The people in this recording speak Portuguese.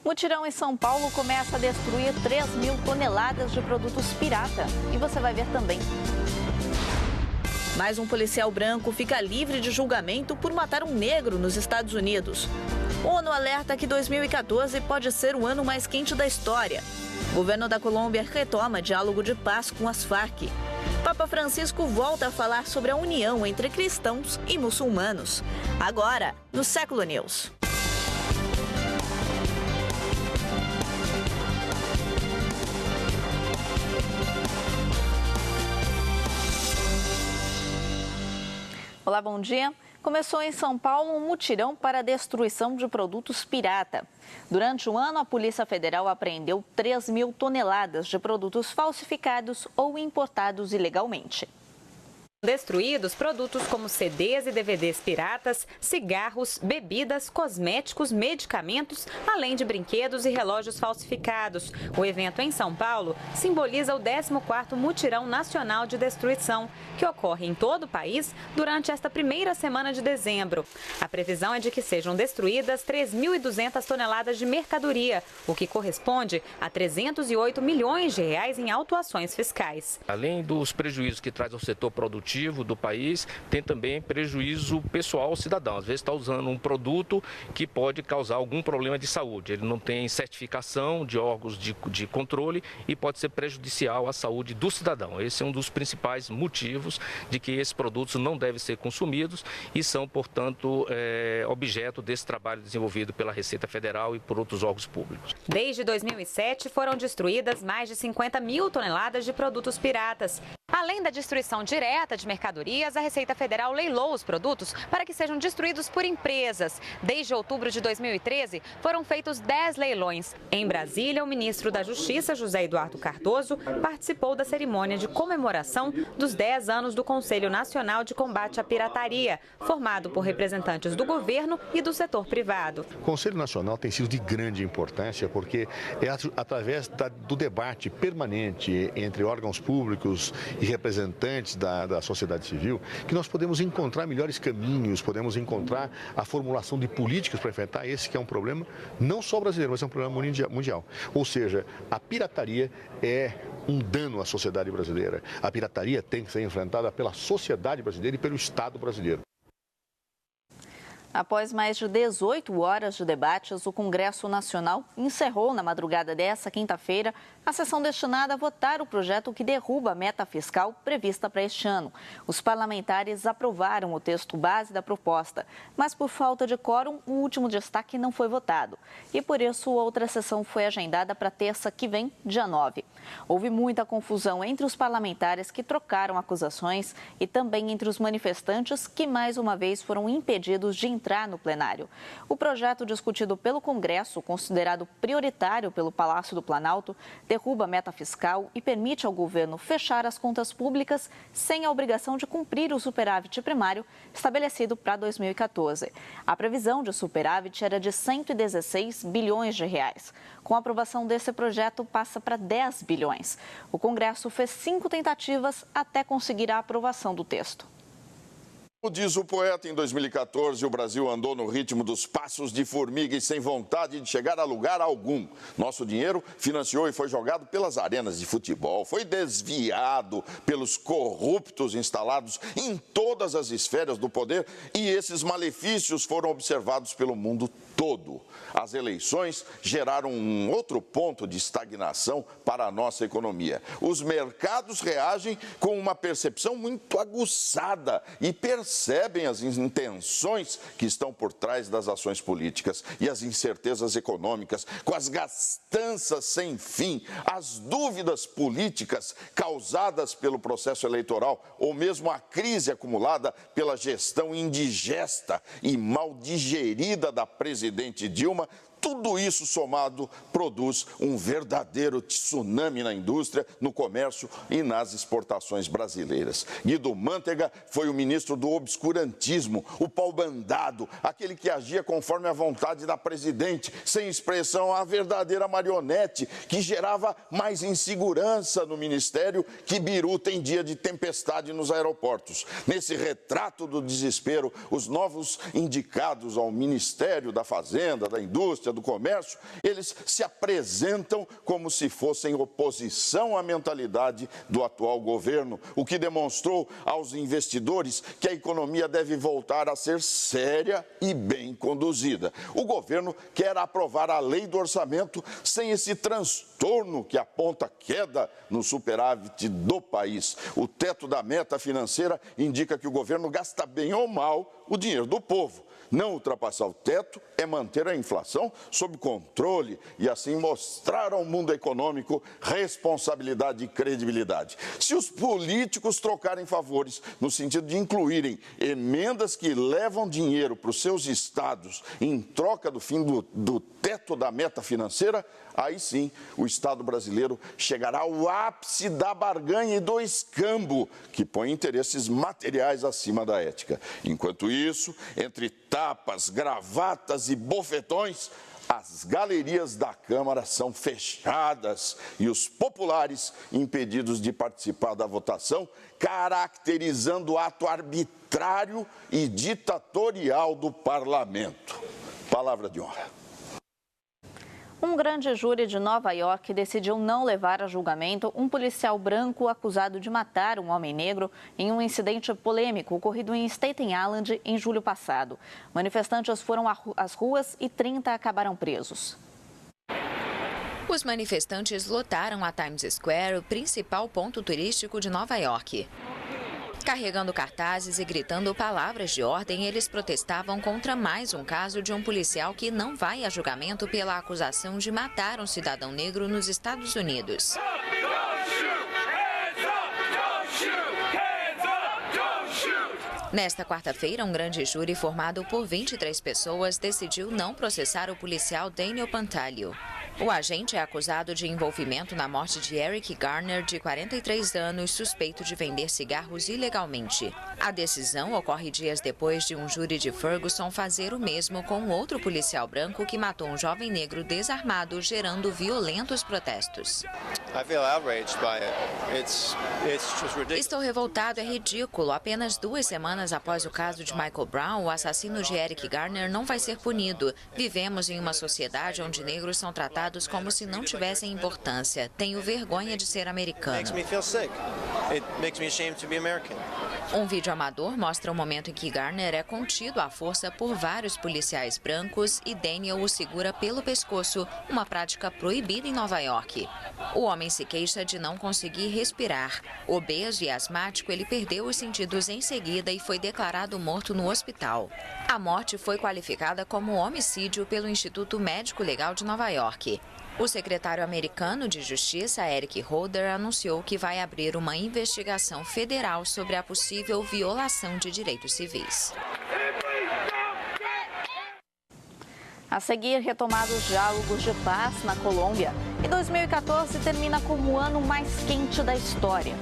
Mutirão em São Paulo começa a destruir 3.000 toneladas de produtos pirata. E você vai ver também. Mais um policial branco fica livre de julgamento por matar um negro nos Estados Unidos. ONU alerta que 2014 pode ser o ano mais quente da história. O governo da Colômbia retoma diálogo de paz com as Farc. Papa Francisco volta a falar sobre a união entre cristãos e muçulmanos. Agora, no Século News. Olá, bom dia. Começou em São Paulo um mutirão para a destruição de produtos pirata. Durante o ano, a Polícia Federal apreendeu 3.000 toneladas de produtos falsificados ou importados ilegalmente. Destruídos produtos como CDs e DVDs piratas, cigarros, bebidas, cosméticos, medicamentos, além de brinquedos e relógios falsificados. O evento em São Paulo simboliza o 14º Mutirão Nacional de Destruição, que ocorre em todo o país durante esta primeira semana de dezembro. A previsão é de que sejam destruídas 3.200 toneladas de mercadoria, o que corresponde a 308 milhões de reais em autuações fiscais. Além dos prejuízos que traz ao setor produtivo do país, tem também prejuízo pessoal ao cidadão. Às vezes está usando um produto que pode causar algum problema de saúde. Ele não tem certificação de órgãos de controle e pode ser prejudicial à saúde do cidadão. Esse é um dos principais motivos de que esses produtos não devem ser consumidos e são, portanto, objeto desse trabalho desenvolvido pela Receita Federal e por outros órgãos públicos. Desde 2007, foram destruídas mais de 50.000 toneladas de produtos piratas. Além da destruição direta de mercadorias, a Receita Federal leilou os produtos para que sejam destruídos por empresas. Desde outubro de 2013, foram feitos 10 leilões. Em Brasília, o ministro da Justiça, José Eduardo Cardoso, participou da cerimônia de comemoração dos 10 anos do Conselho Nacional de Combate à Pirataria, formado por representantes do governo e do setor privado. O Conselho Nacional tem sido de grande importância porque é através do debate permanente entre órgãos públicos e representantes da sociedade civil que nós podemos encontrar melhores caminhos, podemos encontrar a formulação de políticas para enfrentar esse que é um problema não só brasileiro, mas é um problema mundial. Ou seja, a pirataria é um dano à sociedade brasileira. A pirataria tem que ser enfrentada pela sociedade brasileira e pelo Estado brasileiro. Após mais de 18 horas de debates, o Congresso Nacional encerrou na madrugada desta quinta-feira a sessão destinada a votar o projeto que derruba a meta fiscal prevista para este ano. Os parlamentares aprovaram o texto base da proposta, mas por falta de quórum, o último destaque não foi votado. E por isso, outra sessão foi agendada para terça que vem, dia 9. Houve muita confusão entre os parlamentares que trocaram acusações e também entre os manifestantes que, mais uma vez, foram impedidos de entrar no plenário. O projeto discutido pelo Congresso, considerado prioritário pelo Palácio do Planalto, derruba a meta fiscal e permite ao governo fechar as contas públicas sem a obrigação de cumprir o superávit primário estabelecido para 2014. A previsão de superávit era de 116 bilhões de reais. Com a aprovação desse projeto, passa para 10 bilhões. O Congresso fez 5 tentativas até conseguir a aprovação do texto. Como diz o poeta, em 2014 o Brasil andou no ritmo dos passos de formiga e sem vontade de chegar a lugar algum. Nosso dinheiro financiou e foi jogado pelas arenas de futebol, foi desviado pelos corruptos instalados em todas as esferas do poder e esses malefícios foram observados pelo mundo todo. As eleições geraram um outro ponto de estagnação para a nossa economia. Os mercados reagem com uma percepção muito aguçada e percebem as intenções que estão por trás das ações políticas e as incertezas econômicas, com as gastanças sem fim, as dúvidas políticas causadas pelo processo eleitoral ou mesmo a crise acumulada pela gestão indigesta e mal digerida da presidente Dilma. Tudo isso somado produz um verdadeiro tsunami na indústria, no comércio e nas exportações brasileiras. Guido Mantega foi o ministro do obscurantismo, o pau-bandado, aquele que agia conforme a vontade da presidente, sem expressão, a verdadeira marionete que gerava mais insegurança no ministério que biruta em dia de tempestade nos aeroportos. Nesse retrato do desespero, os novos indicados ao Ministério da Fazenda, da Indústria, indústria, do comércio, eles se apresentam como se fossem oposição à mentalidade do atual governo, o que demonstrou aos investidores que a economia deve voltar a ser séria e bem conduzida. O governo quer aprovar a lei do orçamento sem esse transtorno que aponta queda no superávit do país. O teto da meta financeira indica que o governo gasta bem ou mal o dinheiro do povo. Não ultrapassar o teto é manter a inflação sob controle e assim mostrar ao mundo econômico responsabilidade e credibilidade. Se os políticos trocarem favores no sentido de incluírem emendas que levam dinheiro para os seus estados em troca do fim do teto da meta financeira, aí sim o Estado brasileiro chegará ao ápice da barganha e do escambo que põe interesses materiais acima da ética. Enquanto isso, entre tapas, gravatas e bofetões, as galerias da Câmara são fechadas e os populares impedidos de participar da votação, caracterizando o ato arbitrário e ditatorial do parlamento. Palavra de honra. Um grande júri de Nova York decidiu não levar a julgamento um policial branco acusado de matar um homem negro em um incidente polêmico ocorrido em Staten Island em julho passado. Manifestantes foram às ruas e 30 acabaram presos. Os manifestantes lotaram a Times Square, o principal ponto turístico de Nova York. Carregando cartazes e gritando palavras de ordem, eles protestavam contra mais um caso de um policial que não vai a julgamento pela acusação de matar um cidadão negro nos Estados Unidos. Nesta quarta-feira, um grande júri formado por 23 pessoas decidiu não processar o policial Daniel Pantaleo. O agente é acusado de envolvimento na morte de Eric Garner, de 43 anos, suspeito de vender cigarros ilegalmente. A decisão ocorre dias depois de um júri de Ferguson fazer o mesmo com outro policial branco que matou um jovem negro desarmado, gerando violentos protestos. Estou revoltado, é ridículo. Apenas 2 semanas após o caso de Michael Brown, o assassino de Eric Garner não vai ser punido. Vivemos em uma sociedade onde negros são tratados como se não tivessem importância. Tenho vergonha de ser americano. Um vídeo amador mostra o momento em que Garner é contido à força por vários policiais brancos e Daniel o segura pelo pescoço, uma prática proibida em Nova York. O homem se queixa de não conseguir respirar. Obeso e asmático, ele perdeu os sentidos em seguida e foi declarado morto no hospital. A morte foi qualificada como homicídio pelo Instituto Médico Legal de Nova York. O secretário americano de Justiça, Eric Holder, anunciou que vai abrir uma investigação federal sobre a possível violação de direitos civis. A seguir, retomados diálogos de paz na Colômbia. E 2014 termina como o ano mais quente da história.